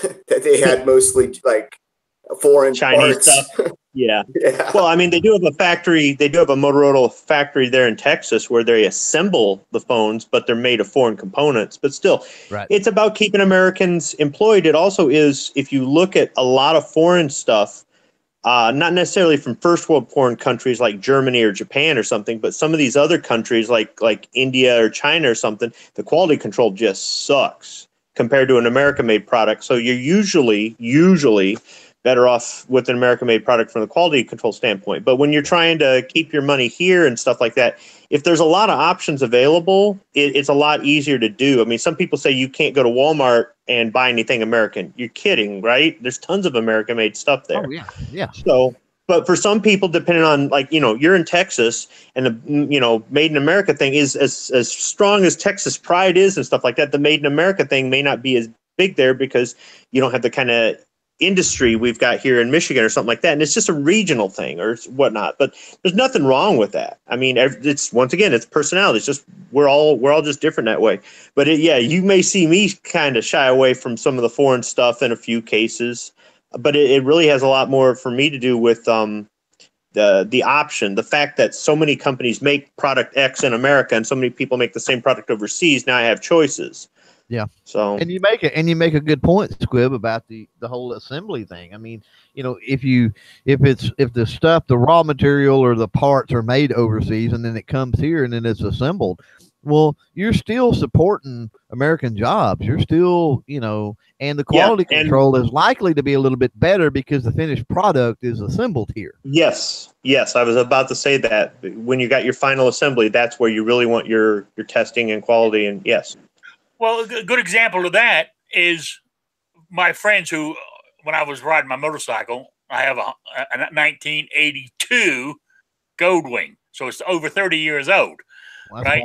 that they had mostly like foreign Chinese parts. stuff. Yeah. Well, I mean, they do have a factory. They do have a Motorola factory there in Texas where they assemble the phones, but they're made of foreign components. But still, It's about keeping Americans employed. It also is, if you look at a lot of foreign stuff, not necessarily from first world foreign countries like Germany or Japan or something, but some of these other countries like India or China or something, the quality control just sucks compared to an American-made product. So you're usually better off with an American-made product from the quality control standpoint. But when you're trying to keep your money here and stuff like that, if there's a lot of options available, it's a lot easier to do. I mean, some people say you can't go to Walmart and buy anything American. You're kidding, right? There's tons of American-made stuff there. Oh, yeah. So, but for some people, depending on, like, you're in Texas, and the, made in America thing is as strong as Texas pride is and stuff like that. The made in America thing may not be as big there because you don't have the kind of industry we've got here in Michigan or something like that. And it's just a regional thing or whatnot, but there's nothing wrong with that. I mean, it's, once again, it's personality. It's just, we're all just different that way. But you may see me kind of shy away from some of the foreign stuff in a few cases, but it really has a lot more for me to do with the option, the fact that so many companies make product X in America and so many people make the same product overseas. Now I have choices. Yeah. So And you make a good point, Squib, about the whole assembly thing. I mean, if the stuff, the raw material or the parts are made overseas and then it comes here and then it's assembled, well, you're still supporting American jobs. You're still, and the quality control is likely to be a little bit better because the finished product is assembled here. yes, I was about to say that when you got your final assembly, that's where you really want your testing and quality. And yes. Well, a good example of that is my friends who, when I was riding my motorcycle, I have a 1982 Goldwing, so it's over 30 years old. Well, right?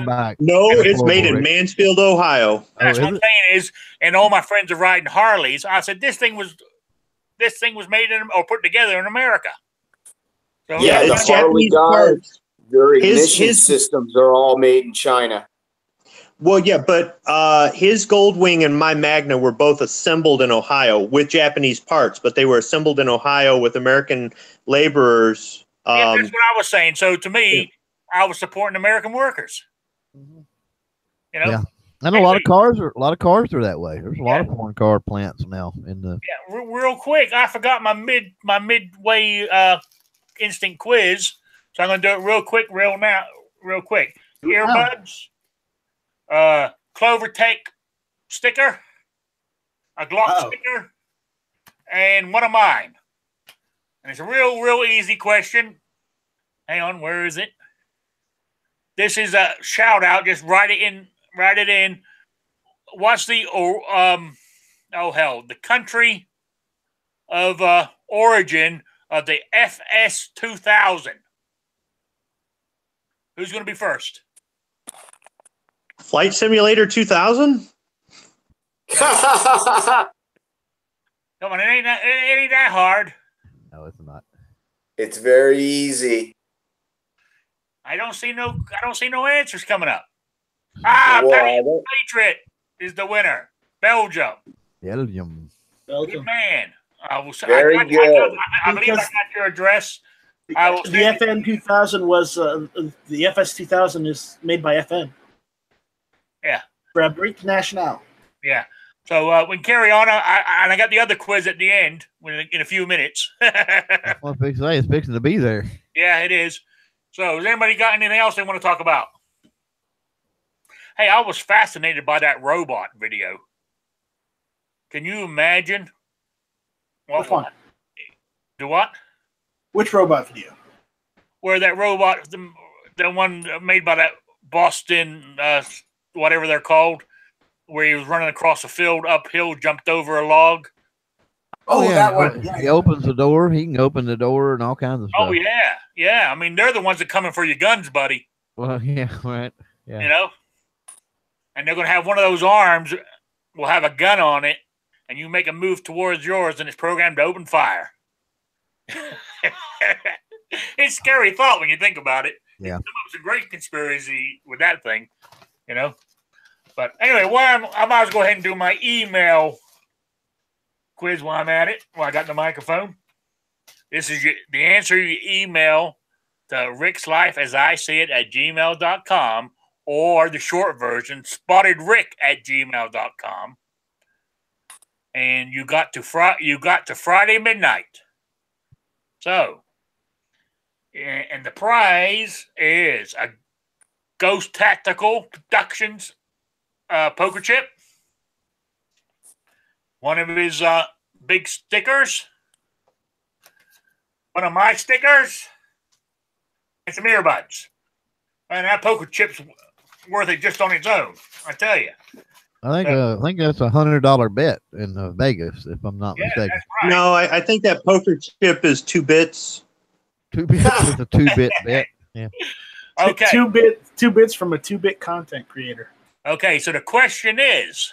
Back. No, it's made in Mansfield, Ohio. That's what I'm saying is, and all my friends are riding Harleys. I said this thing was made in or put together in America. So, yeah, the Harley guys, their ignition systems are all made in China. Well, yeah, but his Goldwing and my Magna were both assembled in Ohio with Japanese parts, but they were assembled in Ohio with American laborers. Yeah, that's what I was saying. So to me, I was supporting American workers. Yeah, and a lot of cars are that way. There's a lot of foreign car plants now in the. Yeah, real quick, I forgot my midway instant quiz, so I'm gonna do it real quick. Earbuds. Clover Tech sticker, a Glock sticker, and one of mine. And it's a real easy question. Hang on, where is it? This is a shout out. Just write it in. What's the the country of origin of the FS 2000? Who's going to be first? Flight Simulator 2000? Come on, it ain't that hard. No, it's not. It's very easy. I don't see no answers coming up. Patriot is the winner. Belgium. Belgium. Good man. Very good. I believe I got your address. The FN 2000 was the FS 2000 is made by FN. Yeah. Fabrique Nationale. Yeah. So we can carry on. I got the other quiz at the end in a few minutes. It's fixing to be there. Yeah, it is. So has anybody got anything else they want to talk about? Hey, I was fascinated by that robot video. Can you imagine? Which one? Do what? Which robot video? Where that robot, the one made by that Boston, whatever they're called, where he was running across a field uphill, jumped over a log. Oh, yeah, that one. Yeah, he opens the door. He can open the door and all kinds of stuff. Oh, yeah. Yeah. I mean, they're the ones that coming for your guns, buddy. Well, yeah, right. Yeah. You know? And they're going to have one of those arms, will have a gun on it, and you make a move towards yours, and it's programmed to open fire. It's a scary thought when you think about it. Yeah. It's a great conspiracy with that thing, you know? But anyway, I might as well go ahead and do my email quiz while I'm at it, while I got the microphone. This is the answer you email to rickslife@gmail.com, or the short version, spottedrick@gmail.com. And you got to Friday midnight. So, and the prize is a Ghost Tactical Productions poker chip, one of his big stickers, one of my stickers, and some earbuds. And that poker chip's worth it just on its own, I tell you. I think that's $100 bet in Vegas, if I'm not mistaken. That's right. No, I think that poker chip is 2 bits. 2 bits with a 2-bit bet. Yeah. Okay. 2 bits from a 2-bit content creator. Okay, so the question is,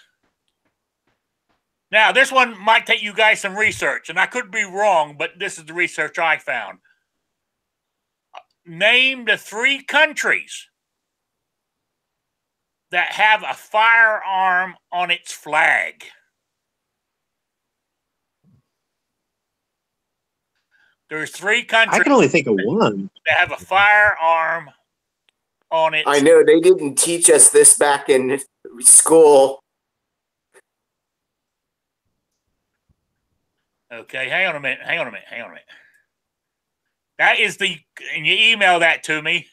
now this one might take you guys some research, and I could be wrong, but this is the research I found. Name the 3 countries that have a firearm on its flag. There's 3 countries. I can only think of one that have a firearm on its. I know they didn't teach us this back in school. Okay, hang on a minute. That is and you email that to me.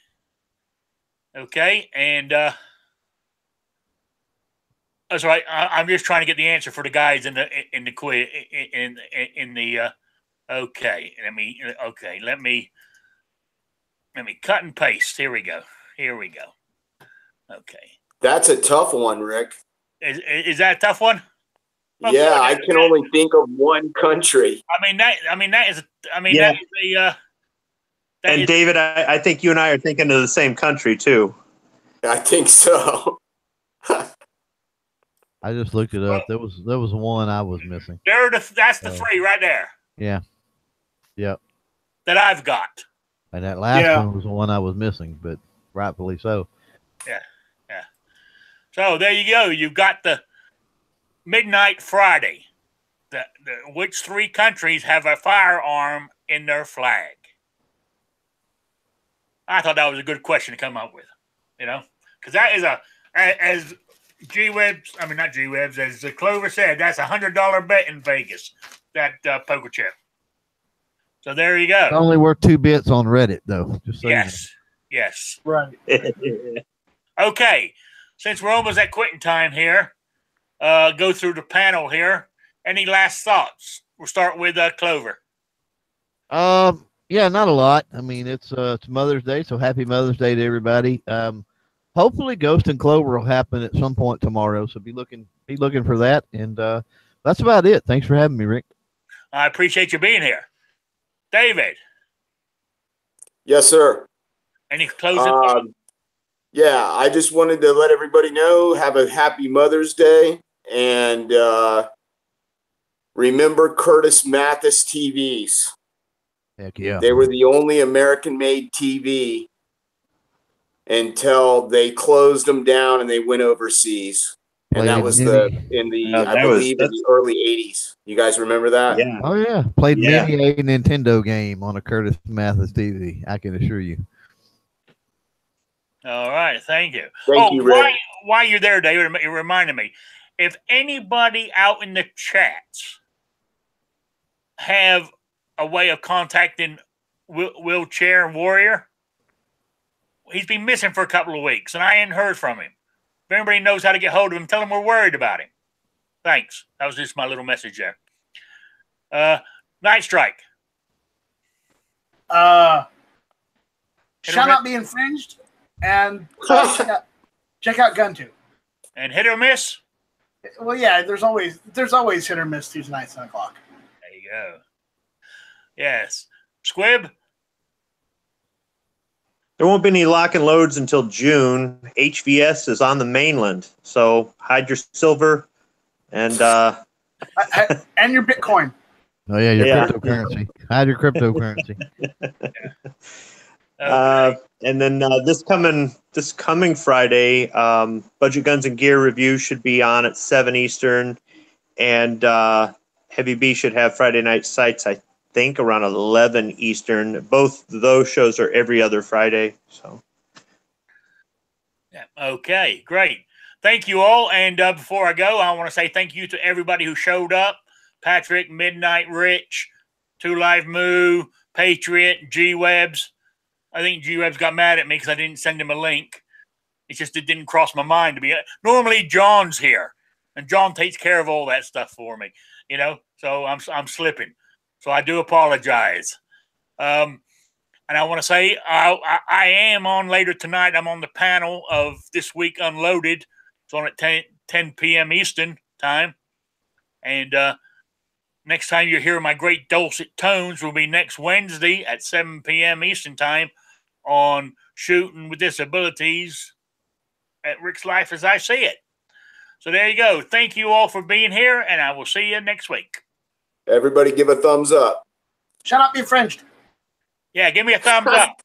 Okay, and that's right. I'm just trying to get the answer for the guys in the quiz in the. Okay, let me cut and paste. Here we go. Okay. That's a tough one, Rick. Is that a tough one? Well, yeah, good. I can only think of one country. That is And David, I think you and I are thinking of the same country too. I think so. I just looked it up. There was one I was missing. That's the three right there. Yeah. Yep. That I've got. And that last one was the one I was missing, but rightfully so. Yeah. So there you go. You've got the Midnight Friday. Which three countries have a firearm in their flag? I thought that was a good question to come up with, because that is as as Clover said, that's $100 bet in Vegas, that poker chip. So there you go. It's only worth 2 bits on Reddit, though. Just so Yes. Right. Okay. Since we're almost at quitting time here, go through the panel here. Any last thoughts? We'll start with Clover. Yeah, not a lot. I mean, it's Mother's Day, so happy Mother's Day to everybody. Hopefully Ghost and Clover will happen at some point tomorrow, so be looking for that. And that's about it. Thanks for having me, Rick. I appreciate you being here. David. Yes, sir. Any closing thoughts? Yeah, I just wanted to let everybody know, have a happy Mother's Day, and remember Curtis Mathis TVs. Heck yeah. They were the only American-made TV until they closed them down and they went overseas. And that was in the early 80s. You guys remember that? Yeah. Oh, yeah. Played many a Nintendo game on a Curtis Mathis TV, I can assure you. All right. Thank you. Thank you, Rick. While you're there, David, it reminded me, if anybody out in the chats have a way of contacting Wheelchair Warrior, he's been missing for a couple of weeks, and I ain't heard from him. If anybody knows how to get hold of him, tell him we're worried about him. Thanks. That was just my little message there. Night Strike. Shall not be infringed, and check out Gun 2. And Hit or Miss? Well, yeah, there's always hit or miss Tuesday night, 7 o'clock. There you go. Yes. Squib? There won't be any lock and loads until June. HVS is on the mainland, so hide your silver and and your Bitcoin. Oh yeah, your cryptocurrency. Hide your cryptocurrency. And then this coming Friday, Budget Guns and Gear review should be on at 7 Eastern, and Heavy B should have Friday Night Sights, I think, around 11 Eastern. Both those shows are every other Friday. So, yeah. Okay, great. Thank you all. And before I go, I want to say thank you to everybody who showed up. Patrick, Midnight Rich, Two Live Moo, Patriot, G-Webs. I think G-Webs got mad at me because I didn't send him a link. It's just it didn't cross my mind to be. Normally John's here, and John takes care of all that stuff for me. So I'm slipping. So I do apologize. And I want to say I am on later tonight. I'm on the panel of This Week Unloaded. It's on at 10 p.m. Eastern time. And next time you hear my great dulcet tones will be next Wednesday at 7 p.m. Eastern time on Shooting with Disabilities at Rick's Life as I See It. So there you go. Thank you all for being here, and I will see you next week. Everybody give a thumbs up. Shall not be infringed. Yeah, give me a thumbs up.